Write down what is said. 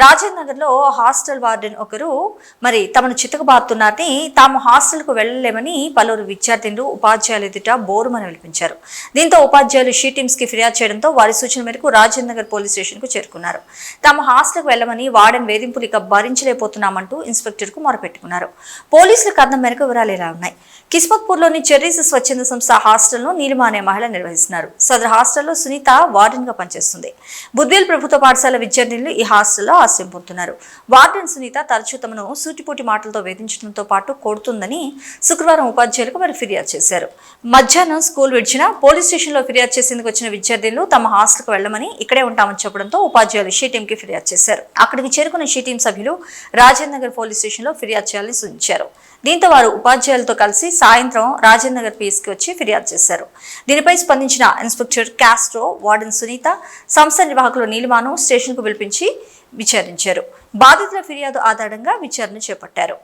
రాజేంద్ర నగర్ లో hostel warden ఒకరు తమను చితకబారుతున్నారని తాము హాస్టల్ కు వెళ్లలేమని పలువురు విద్యార్థులు ఉపాధ్యాయులు ఎదుట బోరుమని వినిపించారు. దీంతో ఉపాధ్యాయులు షీ టీమ్స్ కి ఫిర్యాదు చేయడంతో వారి సూచన మేరకు రాజేంద్ర నగర్ పోలీస్ స్టేషన్ కు చేరుకున్నారు. తాము హాస్టల్ కు వెళ్లమని వార్డెన్ వేధింపులు ఇక భరించలేకపోతున్నామంటూ ఇన్స్పెక్టర్ కు మొరపెట్టుకున్నారు. పోలీసుల కథనం మేరకు వివరాలు ఇలా ఉన్నాయి. కిస్మత్పూర్ లోని చెర్రీస్ స్వచ్ఛంద సంస్థ హాస్టల్ ను నీలిమ అనే మహిళ నిర్వహిస్తున్నారు. సదరు హాస్టల్లో సునీత వార్డెన్ గా పనిచేస్తుంది. బుద్వేల్ ప్రభుత్వ పాఠశాల విద్యార్థులు ఈ హాస్టల్లో ఆశ్రయం పొందుతున్నారు. వార్డెన్ సునీత తరచూ తమను సూటిపోటి మాటలతో వేధించడంతో పాటు కొడుతుందని శుక్రవారం ఉపాధ్యాయులకు ఫిర్యాదు చేశారు. మధ్యాహ్నం స్కూల్ విడిచిన పోలీస్ స్టేషన్ లో ఫిర్యాదు చేసేందుకు వచ్చిన విద్యార్థులు తమ హాస్టల్ కు వెళ్లమని ఇక్కడే ఉంటామని చెప్పడంతో ఉపాధ్యాయులు షీ టీమ్ కి ఫిర్యాదు చేశారు. అక్కడికి చేరుకున్న షీ టీమ్ సభ్యులు రాజేంద్ర నగర్ పోలీస్ స్టేషన్ లో ఫిర్యాదు చేయాలని సూచించారు. దీంతో వారు ఉపాధ్యాయులతో కలిసి సాయంత్రం రాజేంద్ర నగర్ పీఎస్ కి వచ్చి ఫిర్యాదు చేశారు. దీనిపై స్పందించిన ఇన్స్పెక్టర్ కాస్ట్రో వార్డెన్ సునీత సంస్థ నిర్వాహకులు నీలిమాను స్టేషన్ కు పిలిపించి విచారించారు. బాధితుల ఫిర్యాదు ఆధారంగా విచారణ చేపట్టారు.